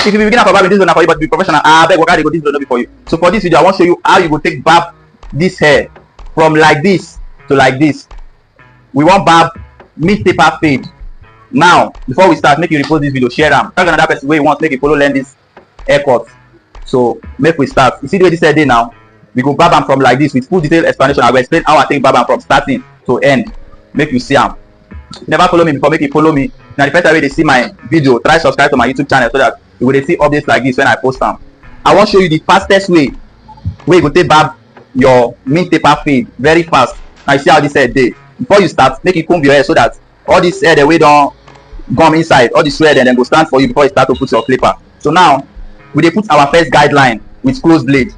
If you be beginner for barbering, this one na for you, but be professional, beg waka dey go, this video no be for you. So for this video, I wan show you how you go take barb this hair from like this to like this. We wan barb mid taper fade. Now, before we start, make you repost this video, share am, tag another person wey you want make you follow learn this haircut. So make we start. You see the way this hair dey now, we go barb am from like this with full detailed explanation. I will explain how I take barb am from starting to end. Make you see am. Never follow me before, make you follow me. Now the first time wey dey see my video, try subscribe to my YouTube channel so that you go dey see updates like this when I post am. I wan show you the fastest way wey you go take barb your mid taper fade very fast. Now you see how this hair dey. Before you start, make you comb your hair so that all this hair wey don gum inside, all this hair then go stand for you before you start to put your clipper. So now we dey put our first guideline with close blade.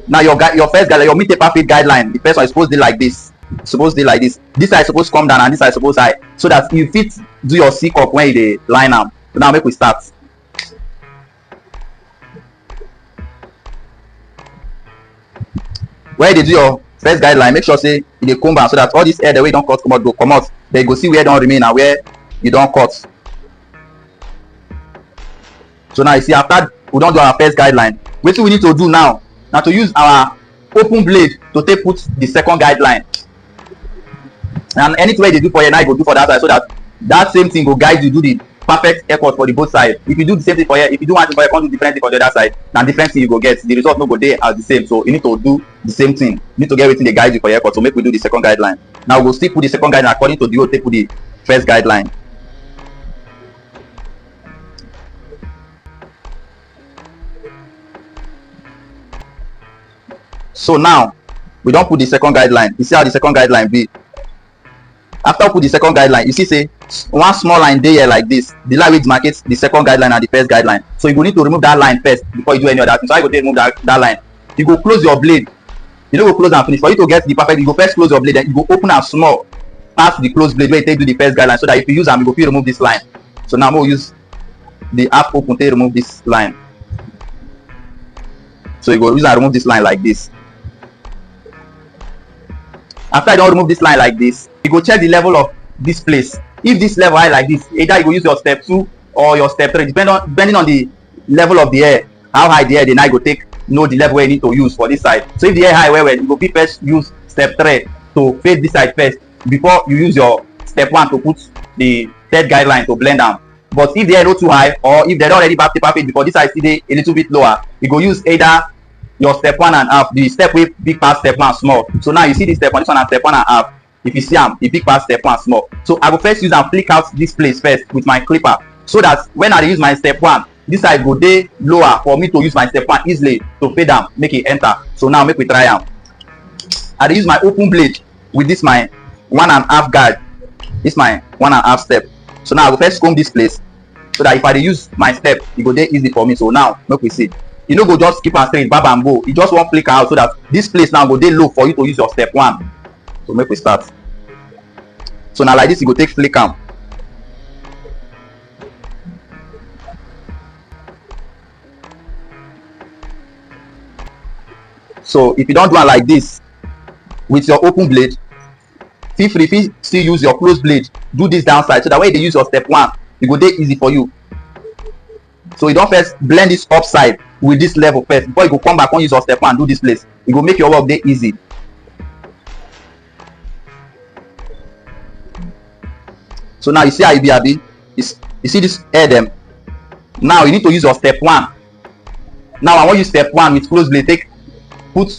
Now your first guideline, your mid taper fade guideline, the first one is supposed to be like this. Supposed to be like this. This side supposed to come down and this side supposed high, so that you fit do your C cup when you dey line am. So now make we start. When you dey do your first guideline, make sure say you dey comb am so that all this hair the way you don cut comot go comot. Then you go see where don remain and where you don cut. So now you see, after we don do our first guideline, wetin we need to do now na to use our open blade to take put the second guideline. And anything wey you dey do for here now you go do for that side, so that that same thing go guide you do the perfect haircut for the both side. If you do the same thing for here, if you do one thing for here, come do different thing for the other side, na different thing you go get. The result no go dey as the same. So you need to do the same thing. You need to get wetin dey guide you for your haircut. So make we do the second guideline. Now we go still put the second guideline according to the way we take put the first guideline. So now we don put the second guideline. You see how the second guideline be. After we put the second guideline, you see say one small line dey here like this. The line which markets the second guideline and the first guideline. So you go need to remove that line first before you do any other thing. So how you go take remove that line? You go close your blade. You no go close and finish. For you to get the perfect, you go first close your blade, then you go open am small past the closed blade where you take do the first guideline, so that if you use am, you go fit remove this line. So now we'll use the half open to remove this line. So you go use and remove this line like this. After you don remove this line like this, you go check the level of this place. If this level high like this, either you go use your step 2 or your step 3, depending on the level of the hair, how high the hair, then I go take know the level where you need to use for this side. So if the hair high well, you go first use step 3 to face this side first before you use your step 1 to put the third guideline to blend am. But if the hair no too high, or if they don already barb taper fade before this side still dey a little bit lower, you go use either your step 1.5, the step wey big pass step 1 small. So now you see this step 1, this one na step 1.5. If you see am, e big pass step 1 small. So I go first use am flick out this place first with my clipper, so that when I dey use my step 1, this side go dey lower for me to use my step 1 easily to fade am, make e enter. So now make we try am. I dey use my open blade with this my 1.5 guide. This my 1.5 step. So now I go first comb this place, so that if I dey use my step, e go dey easy for me. So now make we see. You no go just keep am straight, barb and go. You just wan flick out so that this place now go dey low for you to use your step 1. So make we start. So now like this, you go take flick am. So if you don do am like this with your open blade, feel free fit still use your closed blade do this downside, so that when you dey use your step 1, e go dey easy for you. So you don first blend this upside with this level first before you go come back and use your step 1 do this place. E go make your work dey easy. So now you see how e be, abi? You see this hair dem. Now you need to use your step 1. Now I wan use step 1 with closed blade take put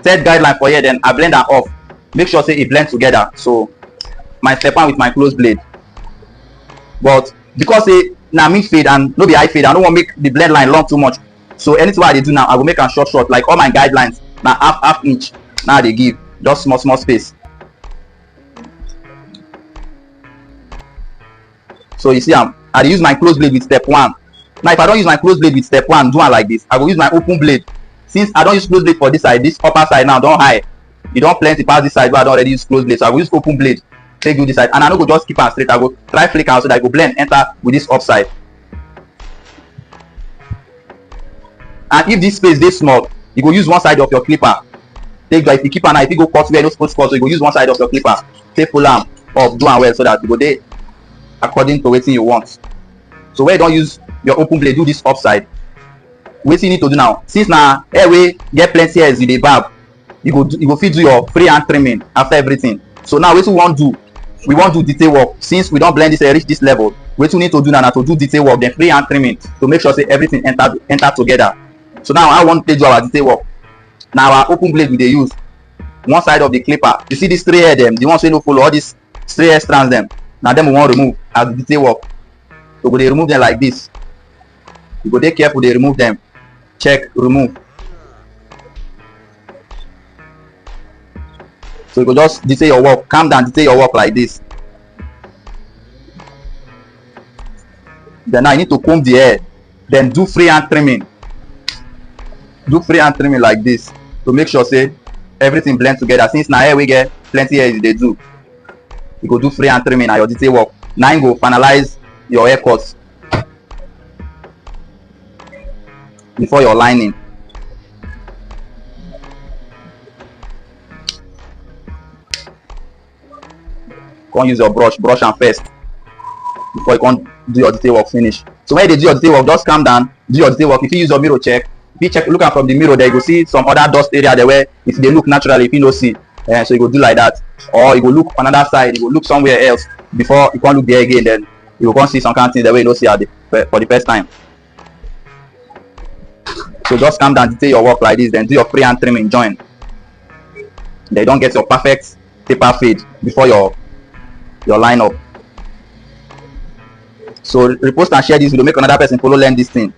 third guideline for here, then I blend am off. Make sure say e blend together. So my step 1 with my closed blade. But because say na mid fade and no be high fade, I no wan make the blend line long too much. So anything wey I dey do now, I go make am short. Like all my guidelines na half inch. Now I dey give just small space. So you see am, I dey use my closed blade with step 1. Now if I don use my closed blade with step 1 do am like this, I go use my open blade. Since I don use closed blade for this side, this upper side now don high, e don plenty pass this side wey I don already use closed blade. So I go use open blade take do this side, and I no go just keep am straight. I go try flick am so that I go blend enter with this upside. And if this space dey small, you go use one side of your clipper take do. If you keep am now, if you go cut where no supposed cut, so you go use one side of your clipper take pull am up, do am well, so that you go dey according to wetin you want. So where you don use your open blade do this upside. Wetin you need to do now, since na hair wey get plenty hairs you dey barb, you go fit do your freehand trimming after everything. So now wetin we wan do, we wan do detail work. Since we don blend this hair reach this level, wetin we need to do now na to do detail work, then freehand trimming to make sure say everything enter together. So now I wan take do our detail work. Na our open blade we dey use, one side of the clipper. You see these 3 hair dem, the ones wey no follow, all these 3 hair strands dem, na dem we wan remove as the detail work. So we go dey remove them like this. You go dey careful dey remove them. Check, remove. So you go just detail your work, calm down, detail your work like this. Then now you need to comb the hair, then do freehand trimming. Do freehand trimming like this to make sure say everything blend together. Since na hair we get plenty hair you dey do, you go do freehand trimming and your detail work. Now you go finalize your haircut before your lining. Come use your brush am first before you come do your detail work finish. So when you dey do your detail work, just calm down, do your detail work. If you use your mirror check, if you check, look am from the mirror there, you go see some other dust area there where if they look naturally, if you no see, so you go do like that. Or you go look another side, you go look somewhere else before you come look there again, then you go come see some kind of things the way you no see for the first time. So just calm down, detail your work like this, then do your freehand trimming join. Then you don't get your perfect taper fade before your line up. So repost and share this video, make another person follow learn this thing.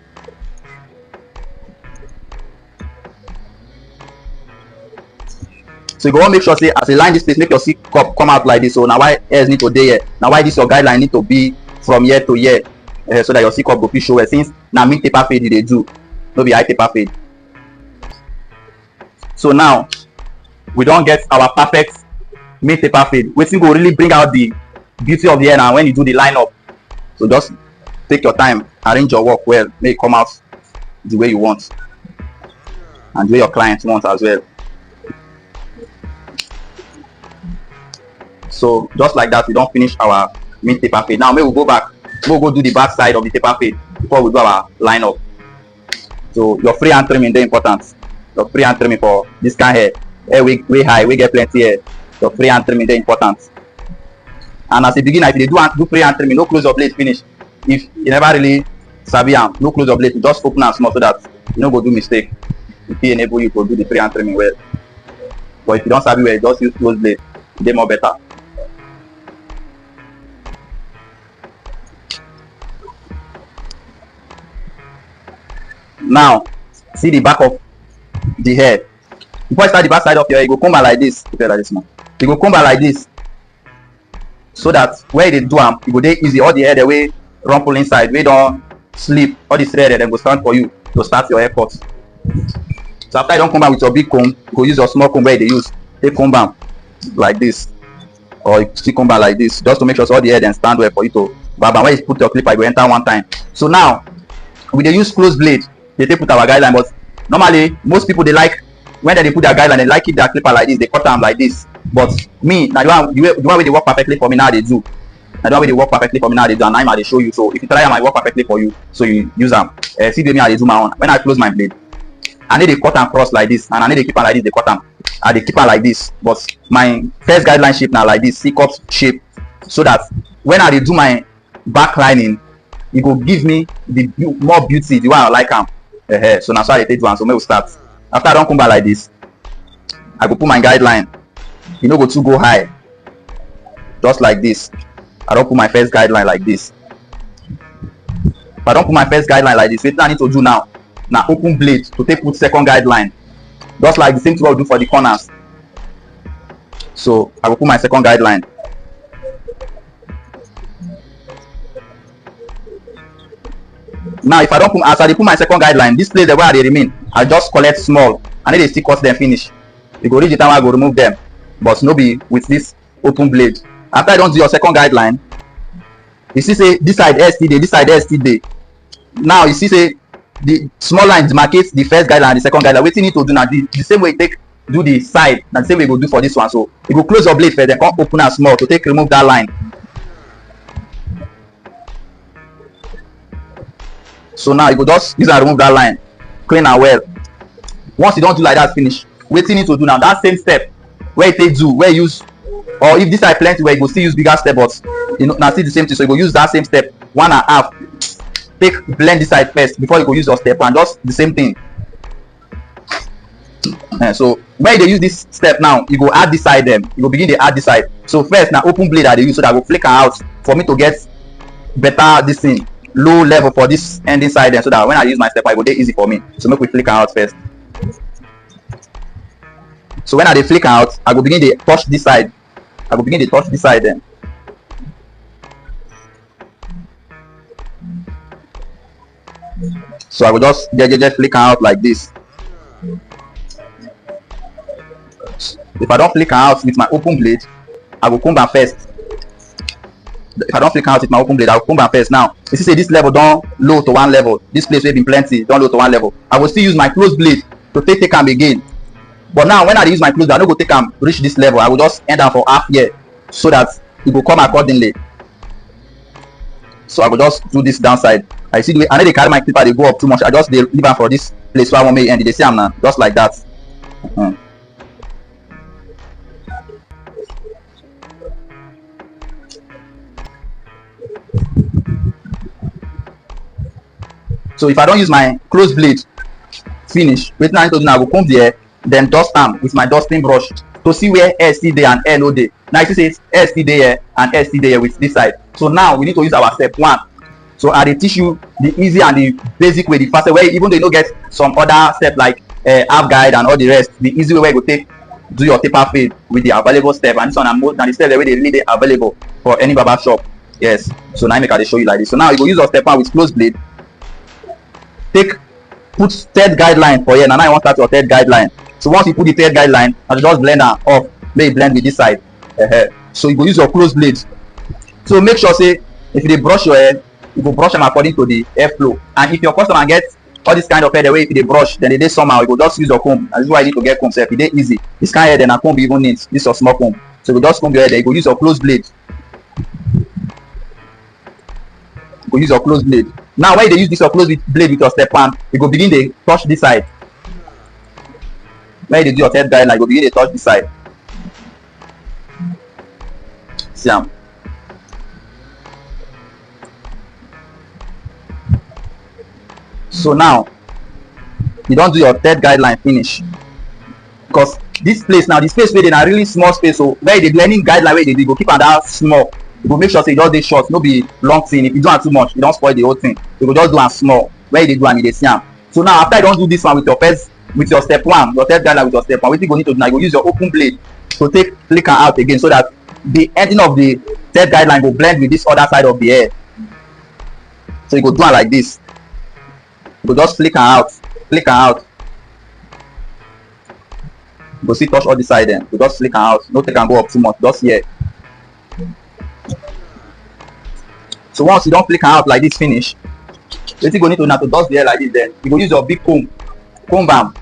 So you go want make sure say as you line this place, make your C cup come out like this. So now why hairs need to dey here. Now why this your guideline need to be from here to here, so that your C cup go fit show well. Since now mid taper fade you dey do, no be high taper fade. So now we don't get our perfect mid taper fade. Wetin go really bring out the beauty of the hair now when you do the line up. So just take your time, arrange your work well, make it come out the way you want and the way your client wants as well. So just like that, we don't finish our mid taper fade. Now maybe we'll go back, we'll go do the back side of the taper fade before we do our line up. So your freehand trimming is important. Your freehand trimming for this kind of hair way high, we get plenty hair. Your freehand trimming is important. And as a beginner, if you do freehand trimming, no close your blade finish. If you never really sabi am, no close your blade, you just open am small so that you no go do mistake. It will enable you to do the freehand trimming well. But if you don't sabi well, just use close blade, it dey more better. Now see the back of the hair. Before you start the back side of your hair, you go comb am like this. You go comb am like this, so that when they do am, you go dey easy. All the hair the way rumple inside, we don't sleep, all the thread then go stand for you to start your haircut. So after you don't comb am with your big comb, you go use your small comb where they use. Take comb am like this, or you still comb am like this, just to make sure so all the hair then stand well for you to barb am. When you put your clipper, you go enter one time. So now we dey use close blade. They take put our guideline, but normally most people they like when they put their guideline, they like keep their clipper like this, they cut them like this. But me, now the one way they work perfectly for me now they do. Now the one way they work perfectly for me now they do, and I'm they show you. So if you try them, I work perfectly for you. So you use them. See the me I they do my own. When I close my blade, I need to cut and cross like this, and I need to keep them like this. They cut them, and they keep them like this. But my first guideline shape now like this, C-cup shape, so that when I do my back lining, it will give me the more beauty, the one I like them. So now so I take one. So maybe we start. After I don't come back like this, I go put my guideline. You know, go high, just like this. I don't put my first guideline like this. If I don't put my first guideline like this, what I need to do now open blade to take put second guideline, just like the same thing I do for the corners. So I will put my second guideline. Now if I don't put, as I put my second guideline, this place the way they remain, I just collect small and then they still cut them finish. You go reach the time I go remove them, but no be with this open blade. After I don't do your second guideline, you see say this side STD, this side STD. Now you see say the small line demarcates the first guideline and the second guideline. What you need to do now, the same way you take do the side, and the same way you go do for this one. So you go close your blade first, then come open and small to take remove that line. So now you go just use and remove that line, clean and well. Once you don't do like that finish, wetin you need to do now, that same step where you take do, where you use, or if this side plenty where you go still use bigger step, but you know na still the same thing, so you go use that same step 1.5, take blend this side first before you go use your step, and just the same thing. So when you dey use this step now, you go add this side dem, you go begin dey add this side. So first na open blade I dey use, so that I go flick am out for me to get better this thing, low level for this ending side dem, so that when I use my stepper e go dey easy for me. So make we flick am out first. So when I dey flick am out, I go begin dey touch this side, I go begin dey touch this side dem. So I go just flick am out like this. If I don't flick am out with my open blade, I go comb am first. If I don't flick am out with my open blade, I go comb am first. Now you see say this level don low to one level, this place wey been plenty don low to one level. I go still use my close blade to take am again. But now when I dey use my close blade, I no go take am reach this level, I go just end am for half here, so that e go come accordingly. So I go just do this downside. I see the way I no dey carry my clipper dey go up too much, I just dey leave am for this place where I wan make e end. You dey see am now, just like that. So if I don't use my close blade finish, wetin I need to do now, I go comb the hair, then dust am with my dusting brush to see where hair still dey and hair no dey. Now you see say hair still dey here and hair still dey here with this side. So now we need to use our step 1. So I dey teach you the easy and the basic way, the fastest way, even though you no get some other step like half guide and all the rest, the easy way where you go take do your taper fade with the available step. And this one na the step wey dey really dey available for any barber shop. Yes, so now make I dey show you like this. So now you go use your step 1 with close blade, put third guideline for here. Now I want to start your third guideline. So once you put the third guideline, I just blend am off, make it blend with this side. So you go use your close blade. So make sure say if you dey brush your hair, you go brush them according to the hair flow. And if your customer get all this kind of hair the way if they brush, then they dey somehow, you go just use your comb. And this is why you need to get comb. So if it dey easy, this kind of hair then a comb even needs this your small comb. So you go just comb your hair there. You go use your close blade. You go use your close blade. Now when you dey use this your close blade with your step 1, you go begin dey touch this side. When you dey do your third guideline, you go begin dey touch this side. See am. So now you don do your third guideline finish, because this place now, the space wey dey na really small space. So where you dey blending guideline wey you dey do, you go keep am that small. You go make sure say e just dey short, no be long thing. If you do am too much, you don spoil the whole thing. You go just do am small where you dey do am, you dey see am. So now after you don do this one with your step 1, your third guideline with your step 1, wetin you go need to do now, you go use your open blade to take flick am out again, so that the ending of the third guideline go blend with this other side of the hair. So you go do am like this. You go just flick am out, flick am out. You go still touch all the side then. You just flick am out. No take am go up too much, just here. So once you don flick am out like this finish, wetin you go need to now to dust the hair like this, then you go use your big comb, comb am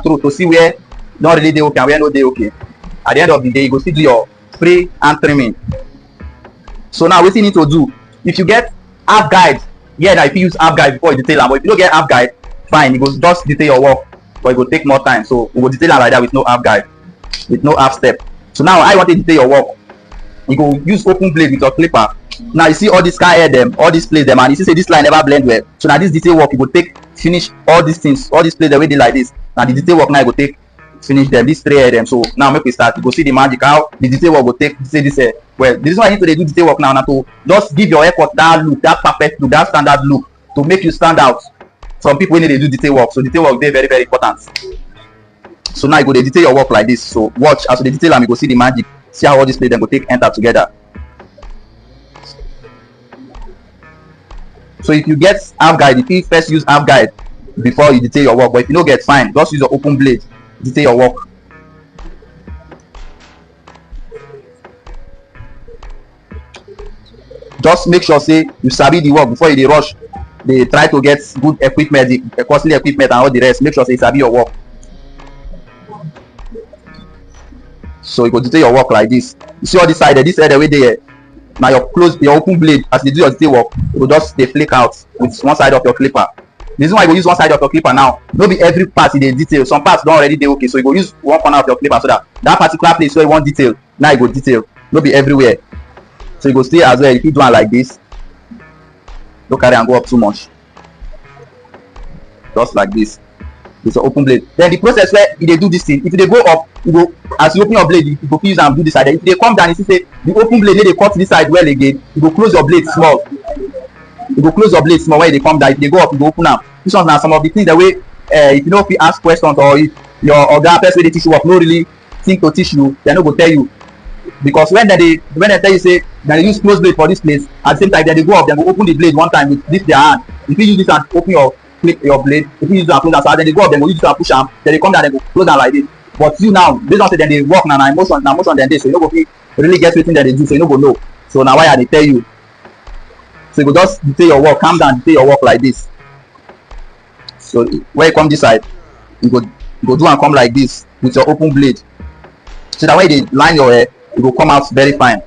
through to see where don really dey okay and where no dey okay. At the end of the day, you go still do your spray and trimming. So now wetin you need to do, if you get half guide, yeah, now if you use half guide before you detail am, but if you no get half guide, fine, you go just detail your work, but it go take more time. So we go detail am like that with no half guide, with no half step. So now I want to detail your work, you go use open blade with your clipper. Now you see all this kind hair them, all these place them, and you see say this line never blend well. So now this detail work, you go take finish all these things, all these place the way they like this. Now the detail work now you go take finish them, these 3 hair them. So now make we start. You go see the magic how the detail work go take say this hair. Well, this is why I need to do detail work now to just give your haircut that look, that perfect look, that standard look, to make you stand out from people when they do detail work. So detail work dey very very important. So now you go dey detail your work like this. So watch as you detail am, you go see the magic, see how all these place them go take enter together. So if you get half guide, you fit first use half guide before you detail your work. But if you no get, fine, just use your open blade detail your work. Just make sure say you sabi the work before you dey rush. They try to get good equipment, the costly equipment and all the rest. Make sure say you sabi your work. So you go detail your work like this. You see all this side, this side the way dey here. now your open blade as you do your detail work, it will just dey flake out with one side of your clipper. The reason why you go use one side of your clipper now, no be every part e dey detail. Some parts don already dey okay, so you go use one corner of your clipper so that that particular place where you wan detail, now you go detail. No be everywhere. So you go stay as well. You fit do am like this. No carry am go up too much. Just like this. It's an open blade. Then the process where you dey do this thing, if you dey go up, you go as you open your blade, you go fit use am do this side. Then if you dey come down, you see say the open blade no dey cut this side well again. You go close your blade small. You go close your blade small when you dey come down. If you dey go up, you go open am. This one na some of the things that way if you no fit ask questions, or if your oga person wey dey teach you work no really think to teach you, dem no go tell you. Because when dem tell you say dem dey use close blade for this place, at the same time dem dey go up, dem go open the blade one time with this their hand. You fit use this hand open your blade. If you use am close am, so as dem dey go up, dem go use am push am. Dem dey come down, dem go close am like this. But you now, based on say dem dey work na emotion dem dey, so you no go fit really get wetin dem dey do, so you no go know. So na why I dey tell you. So you go just detail your work, calm down, detail your work like this. So when you come this side, you go do am come like this with your open blade, so that when you dey line your hair, e go come out very fine.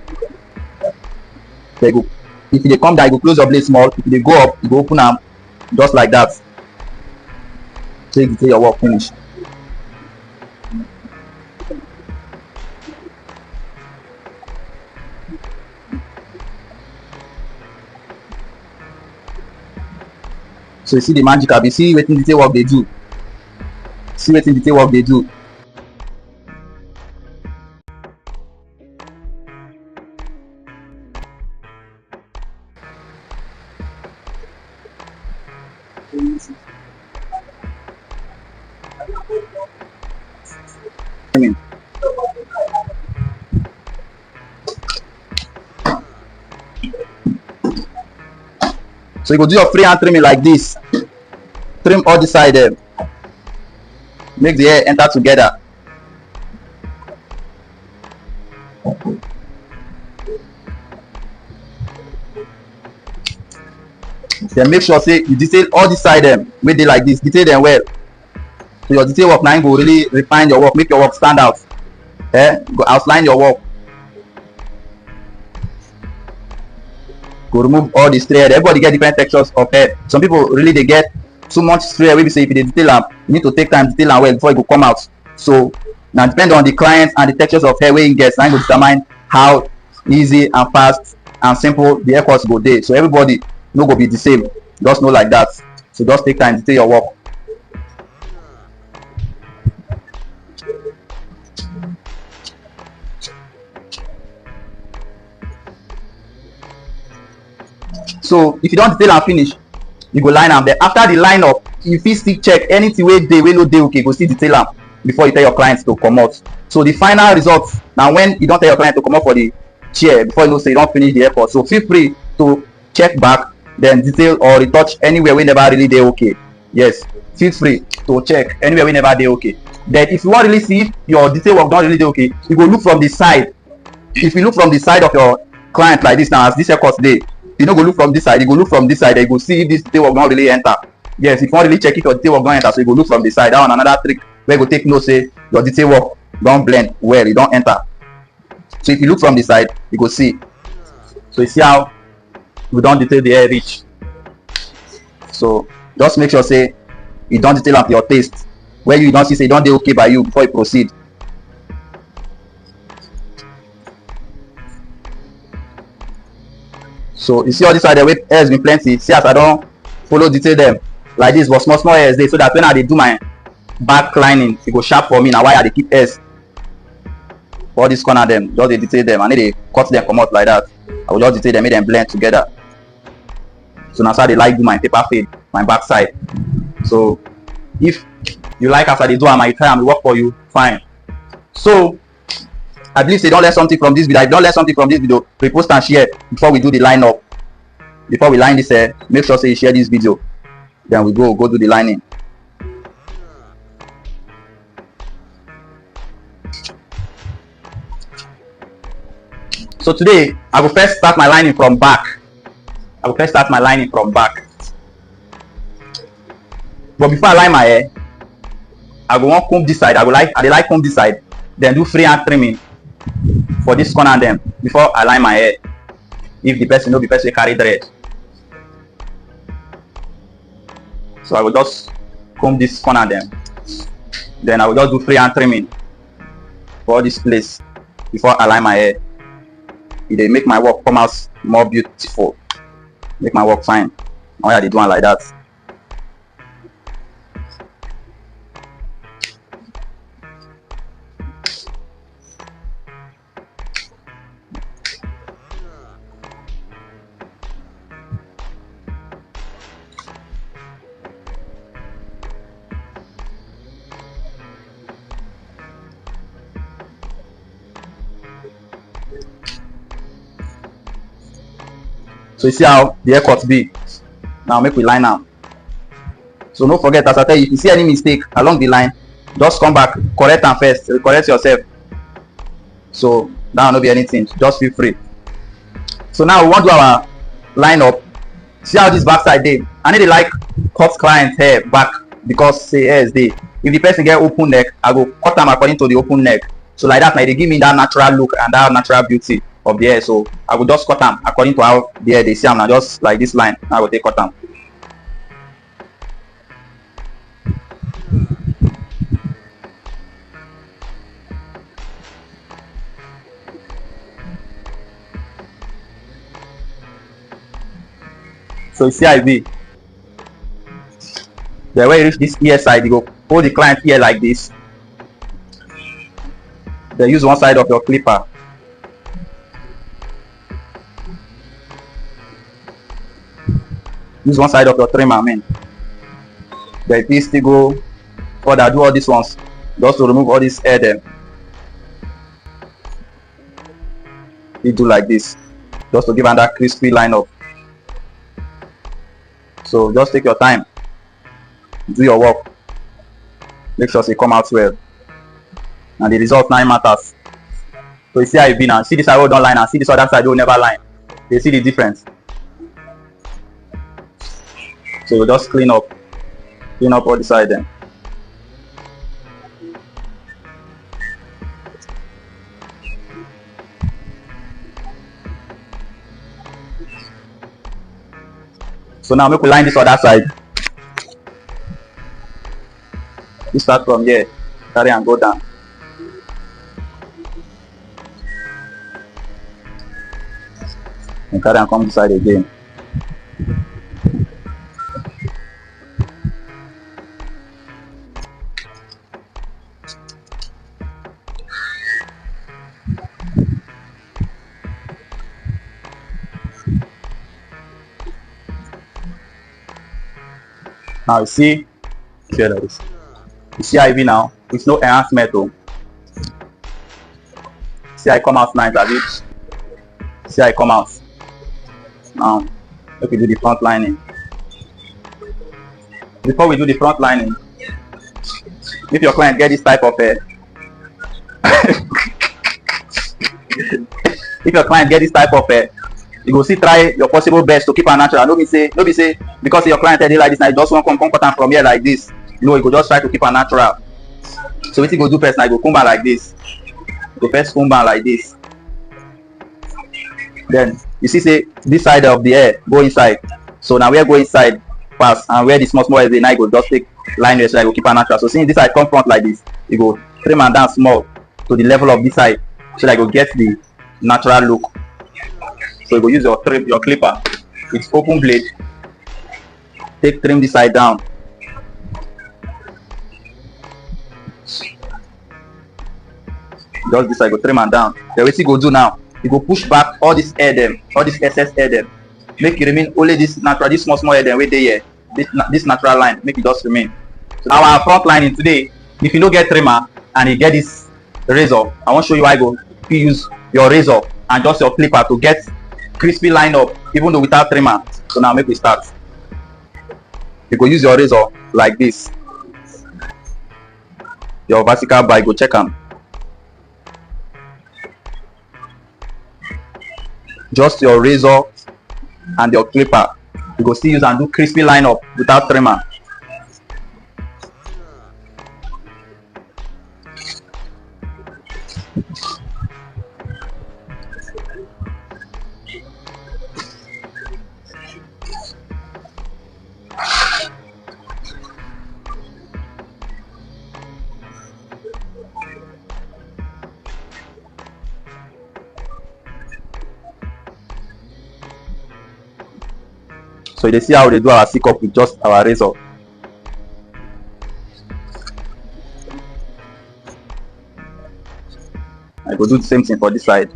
So you go, if you dey come down, you go close your blade small. If you dey go up, you go open am just like that. So you detail your work finish. So you see the magic abi, see wetin detail work dey do. See wetin detail work dey do. So you go do your freehand trimming like this. Trim all the side there. Make the hair enter together. Then make sure say you detail all the side them. Make they like this. Detail them well. So your detail work now go really refine your work. Make your work stand out. Go outline your work. Go remove all the stray hair. Everybody get different textures of hair. Some people really they get too much stray hair. We say if you detail them, you need to take time to detail them well before it go come out. So now depend on the client and the textures of hair where you get, and go determine how easy and fast and simple the haircuts go dey. So everybody no go be the same. Just know like that. So just take time to detail your work. So if you don't detail and finish, you go line am. Then after the line up, you fit still check anything wey dey wey no dey okay, go still detail am before you tell your clients to come out. So the final result now when you don't tell your client to come out for the chair before you know say you don't finish the haircut. So feel free to check back, then detail or retouch anywhere we never really dey okay. Yes, feel free to check anywhere we never dey okay. Then if you want really see if your detail work don't really dey okay, you go look from the side. If you look from the side of your client like this now, as this haircut dey, you no go look from this side, you go look from this side, and you go see if this detail work don't really enter. Yes, if you want really check if your detail work don't enter, so you go look from the side. That one another trick where you go take note say your detail work don't blend well, it don't enter. So if you look from the side, you go see. So you see how we don't detail the hair reach. So just make sure say you don't detail up your taste. Where you don't see say you don't dey okay by you before you proceed. So you see all this side where hair has been plenty. See as I don't follow detail them like this, but small hairs dey, so that when I dey do my back lining, it go sharp for me. Now why I dey keep hairs for this corner them, just dey detail them, and then they cut them come out like that. I will just detail them, make them blend together. So now I dey like do my paper fade, my back side. So if you like as I dey do am, I try am work for you, fine. So I believe say don't learn something from this video. If you don't learn something from this video, repost and share before we do the line up. Before we line this hair, make sure say you share this video. Then we go do the lining. So today I will first start my lining from back. But before I line my hair, I go want comb this side. I dey like comb this side, then do freehand trimming for this corner them before I line my hair. if the person no be person carry dread. So I will just comb this corner then I will just do freehand trimming for all this place before I align my hair. It make my work come out more beautiful, make my work fine. Why are they doing like that? So you see how the haircut be. Now make we line am. So no forget, as I tell you, if you see any mistake along the line, just come back, correct am first, correct yourself. So that will not be anything, just feel free. So now we want to do our line up. See how this back side dey. I need to like cut client hair back because say hair is dey. If the person get open neck, I go cut am according to the open neck. So like that, now they give me that natural look and that natural beauty of the hair. So I will just cut am according to how the hair they see am now, just like this line. I will take cut am. So you see how it be. Then when you reach this ear side, you go hold the client ear like this. Then use one side of your clipper. Use one side of your trimmer, I mean. Then if you still go further, do all these ones, just to remove all this hair them. You do like this, just to give them that crispy line up. So just take your time, do your work, make sure they come out well, and the result now matters. So you see how it be now. See this side will don't line and see this other side will never line. You see the difference. So you just clean up all the side then. So now make we line this other side. You start from here, carry and go down. And carry and come this side again. Now you see, you see how it be now. It's no enhancement though. See how it come out nice, as it. See how it come out. Now, let me do the front lining. Before we do the front lining, if your client get this type of hair, if your client get this type of hair, you go see try your possible best to keep her natural. No be say because your client dey like this, now you just want come cut am from here like this. No, you go just try to keep her natural. So wetin you go do first, now you go comb am like this. You go first comb am like this. Then you see say this side of the hair go inside. So now where go inside pass and where the small hair dey, now you go just take line here so that you go keep her natural. So since this side come front like this, you go trim am down small to the level of this side so that you go get the natural look. So you go use your clipper, it's open blade, trim this side down. Just this side, go trim and down. Then what you go do now, you go push back all this hair them, all this excess hair them, make it remain only this natural, this small hair them wey dey here, this natural line, make it just remain. So our front lining today, if you don't get trimmer and you get this razor, I want to show you how you go use your razor and just your clipper to get crispy line up even though without trimmer. So now make we start. You go use your razor like this, your vertical bar, go check them. Just your razor and your clipper, you go still use and do crispy line up without trimmer. So you see how they do our C cup with just our razor. I go do the same thing for this side.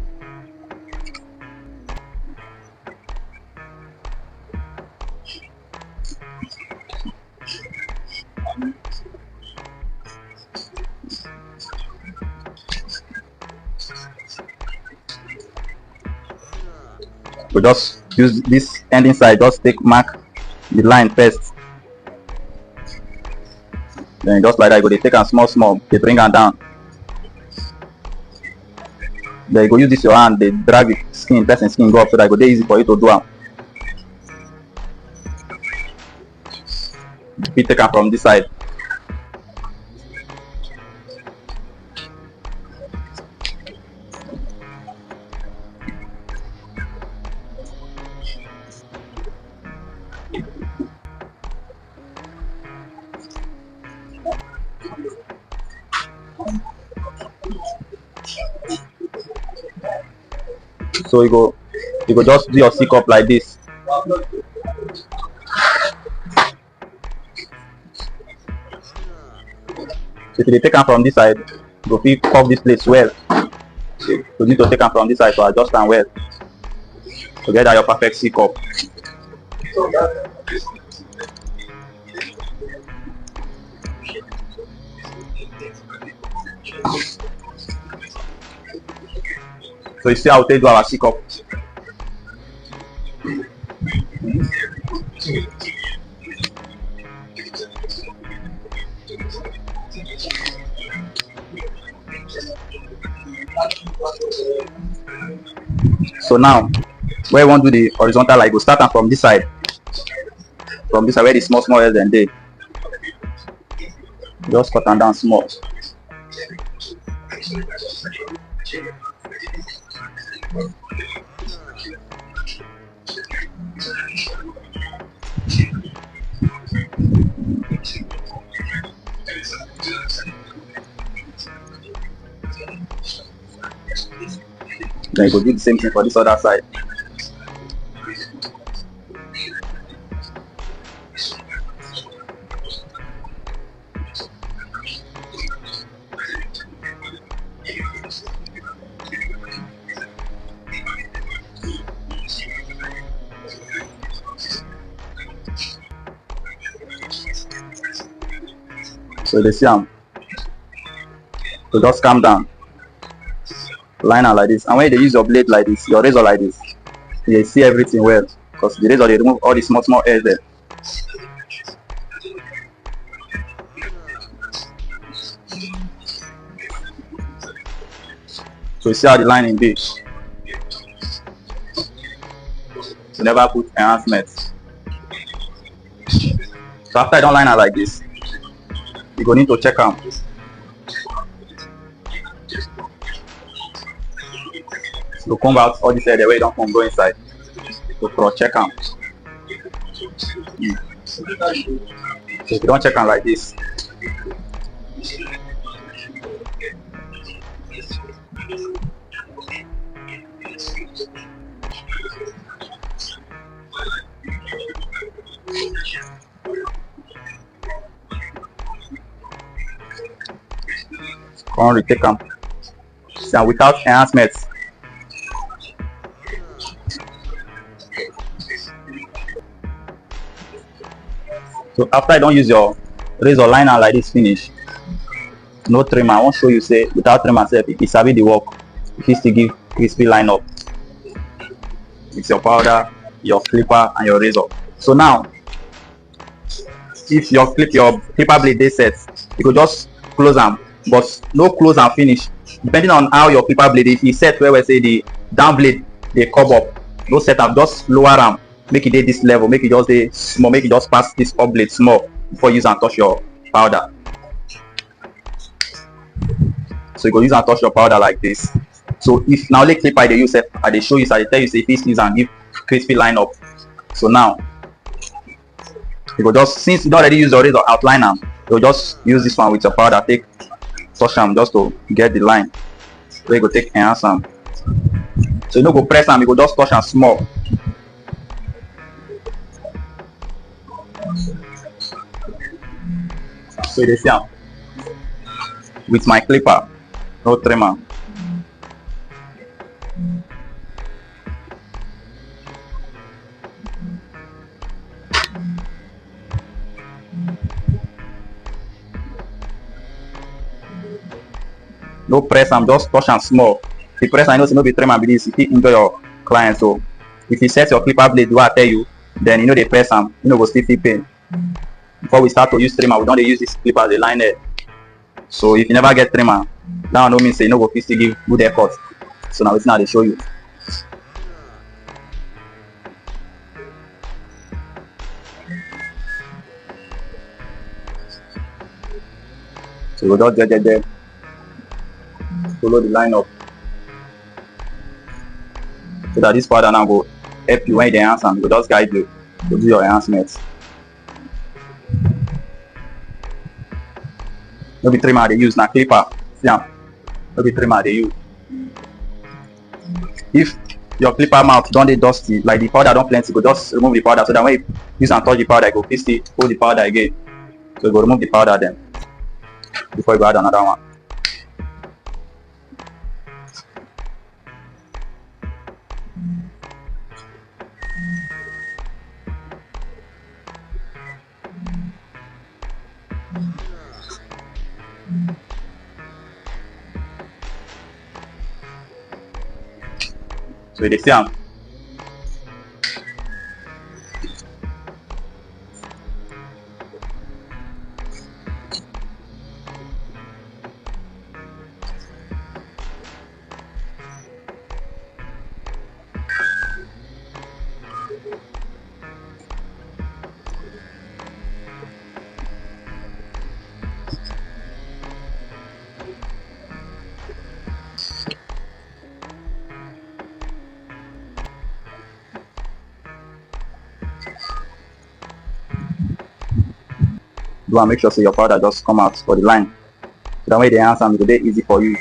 We just use this ending side, just take mark the line first. Then just like that, you go dey take am small small, they bring am down. Then you go use this your hand, they drag the skin, person skin go up so that it go dey easy for you to do am. You fit take am from this side. So you go just do your C cup like this. So if you take am from this side, you go fit curve this place well. You need to take am from this side to adjust am well to get that your perfect C cup. So you see how we take do our C cup. So now, where you want to do the horizontal, like go start am from this side. From this side where the small small hairs dem dey. Just cut am down small. Then you go do the same thing for this other side. So they see am. So just calm down. Line am like this. And when you use your blade like this, your razor like this, you see everything well. Because the razor they remove all the small small hairs there. So you see how the lining be. So never put enhancements. So after I don't line am like this, you go need to check am. So comb out all this hair the way you don't come go inside. So cross check am. So if you don't check am like this, come retake am. So without enhancements. So after I don't use your razor liner like this finish, no trimmer. I won't show you say without trimmer self, if you sabi the work, if you still give crispy line up. It's your powder, your clipper, and your razor. So now, if your clipper blade dey set, you could just close them, but no close and finish. Depending on how your clipper blade, if you set where we say the down blade they curve up, no set up, just lower them. Make it dey this level, make it just dey small, make it just pass this up blade small before you use and touch your powder. So you go use and touch your powder like this. So if now only clipper they use it, I dey show you, so I dey tell you say if you use and give crispy line up. So now you go just, since you don't already use your razor outline them, you go just use this one with your powder, take touch them just to get the line. So you go take enhance them. So you no go press them, you go just touch them small. So you dey see am with my clipper, no trimmer. No press am, just touch am small. If you press am, you know say no be trimmer be this, you fit injure your client. So if you set your clipper blade the way I tell you, then you no dey press am, you no go still feel pain. Before we start to use trimmer, we don dey use this clipper as a line head. So if you never get trimmer, that one no mean say you no go fit still give good haircut. So na wetin I dey show you. So we just jeje follow the line up, so that this powder now go help you when you dey enhance am. Go just guide you to do your enhancement. No be trimmer I dey use, na clipper. See am, no be trimmer I dey use. If your clipper mouth don dey dusty, like the powder don plenty, go just remove the powder, so that when you use am touch the powder, you go fit still hold the powder again. So you go remove the powder then before you go add another one. So you dey see am. Do and make sure say your powder just come out for the line, so that when you dey enhance am, e go dey easy for you.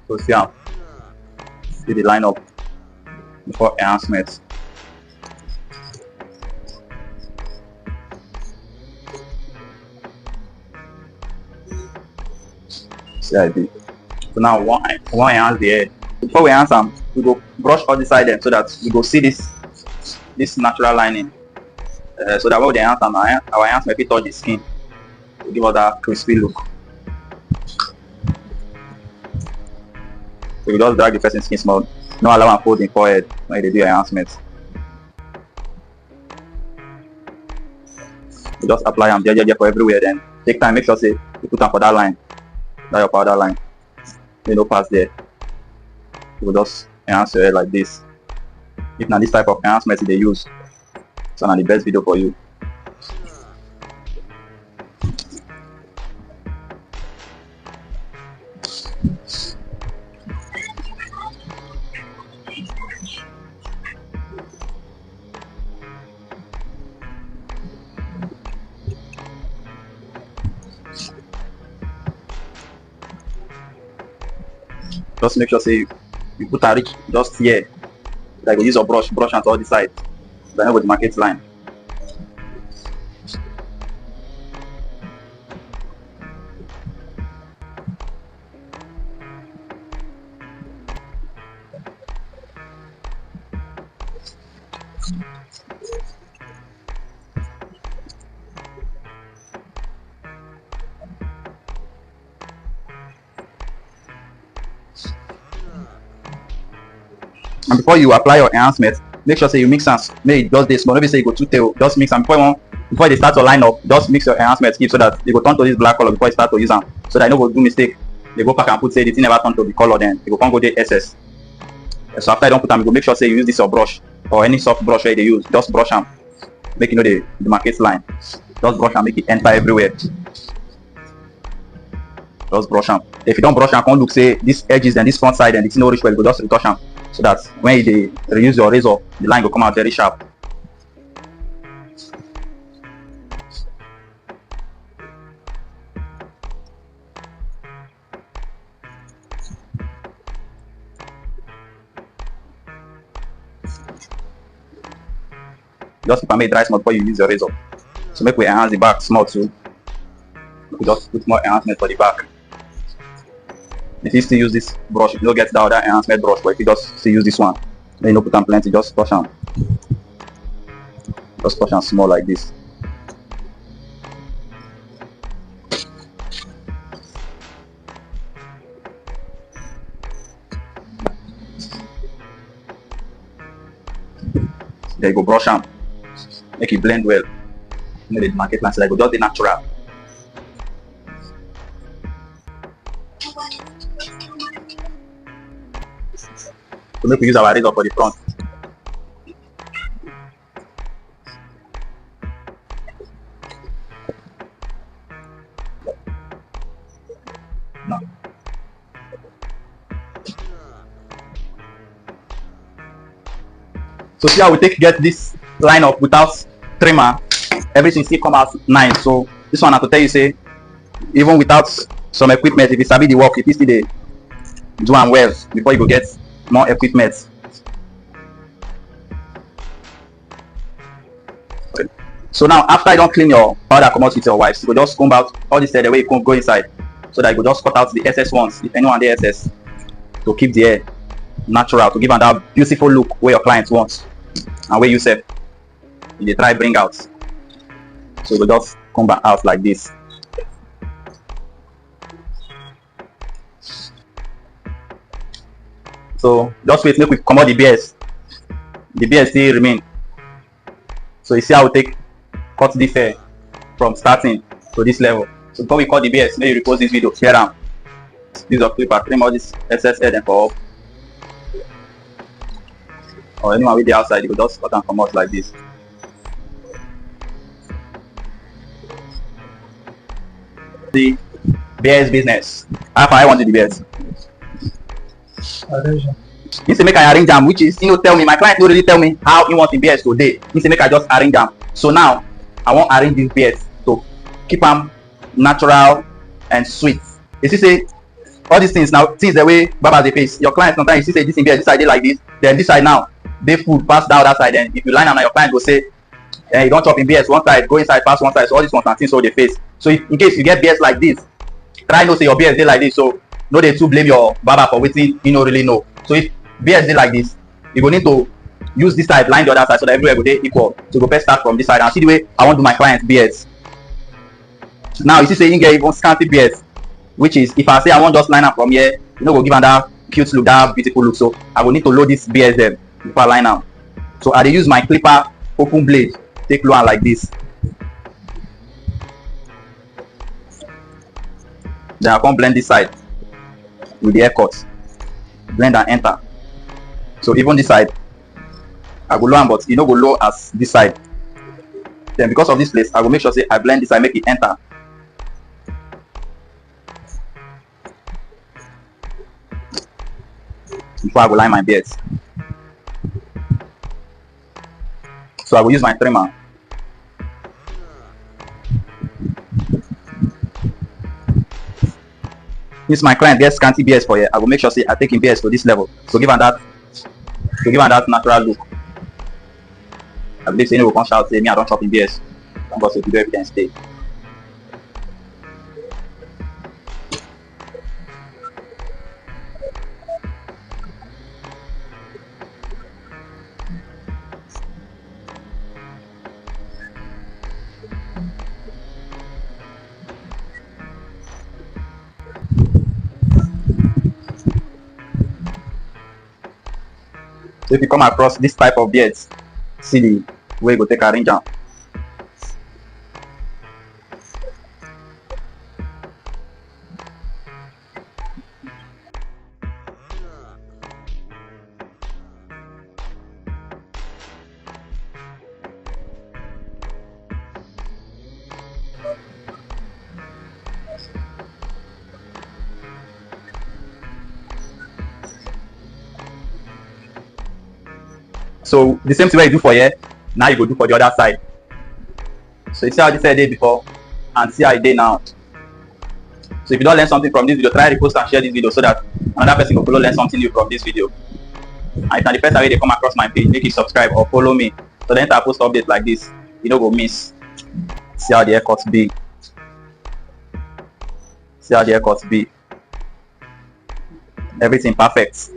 So see am, see the line up before enhancement. See how e be. So now we wan enhance the hair. Before we enhance am, we go brush all the side dem, so that we go see this natural lining. So that when we dey enhance am, our enhancement fit touch the skin to give us that crispy look. So we just drag the person's skin small. No allow am fold im forehead when you dey do your enhancement. You just apply am jeje for everywhere, then take time, make sure say you put am for that line, that your powder line. Make no pass there. You go just enhance your hair like this. If na this type of enhancement you dey use, so na the best video for you. Just make sure say you put am reach just here. Like you use your brush am to all the side, then no go demarcate line. And before you apply your enhancement, make sure say you mix am, make it just dey small. No be say you go too tey. Just mix am before you start to line up. Just mix your enhancement keep, so that they go turn to this black color before you start to use am, so that you no go do mistake. They go pack and put say the thing never turn to the color, then you go come go dey excess. So after you don put am, you go make sure say you use this your brush or any soft brush wey you dey use. Just brush am, make you no dey demarcate line. Just brush am, make it enter everywhere. Just brush am. If you don brush am, come look say these edges and this front side and the thing no reach well, you go just retouch am, so that when you dey reuse your razor, the line go come out very sharp. Just keep am make it dry small before you use your razor. So make we enhance the back small too. We just put more enhancement for the back. If you still use this brush, if you don't get that other enhancement brush, but if you just still use this one, then you don't put them plenty, just touch them. Just touch them small like this. There you go, brush them. Make it blend well. Make the market plan so that go just the natural. So make we use our razor for the front. No. So see how we take get this line up without trimmer, everything still come out nice. So this one I have to tell you say, even without some equipment, if you sabi the work, if you still dey do am well before you go get more equipment. Okay. So now after you don't clean your powder comot with your wipes, you go just comb out all this hair the way you can go inside, so that you go just cut out the excess ones, if anyone dey excess, to keep the hair natural, to give am that beautiful look where your client wants and where you sef you dey try bring out. So you go just comb out like this. So just wait make we comot the bears. The bears still remain. So you see how we take cut this hair from starting to this level. So before we cut the bears, make you repost this video, share am. Use your clipper, trim all this excess hair then for up. Or anyone with the outside, you go just cut and come out like this. The bears business. How far I want to the bears? He say make I arrange them, which is, tell me, my client no really tell me how he want the bears today. He say make I just arrange them. So now I want arrange these bears to keep them natural and sweet. You see say all these things now, things the way barbers they face. Your client sometimes you see say this in beard, this side they like this, then this side now they food pass down that side. Then if you line them now, your client will say, you don't chop in bears one side, go inside pass one side. So all these ones and things so they face. So if, in case you get bears like this, try not say your bears they like this. So no they too blame your barber for waiting you don't really know. So if bears they like this, you go need to use this side, line the other side so that everywhere go dey equal. So go first start from this side and see the way I want to do my client's beards. Now you see say you get even scanty beards, which is if I say I want just line up from here, go give them that cute look, that beautiful look. So I will need to load this beards them before I line am. So I dey use my clipper open blade, take low one like this. Then I come blend this side with the haircut, blend and enter. So even this side I go low am, but go low as this side. Then because of this place I will make sure say I blend this side, make it enter. Before I go line my beards. So I will use my trimmer. Since my client gets scanty beards for here, I will make sure say I take him beards to this level to give him that natural look. I believe say he will come shout say me I don't chop in beards. Thank God say do evidence stay. So if you come across this type of beards, see the way you go take arrange am. So the same thing way you do for here, now you go do for the other side. So you see how this hair did before and see how it did now. So if you don't learn something from this video, try to repost and share this video so that another person will follow learn something new from this video. And if you're the first time they come across my page, make it subscribe or follow me so So then I post update like this, you no go miss. See how the haircuts be. See how the haircuts be. Everything perfect.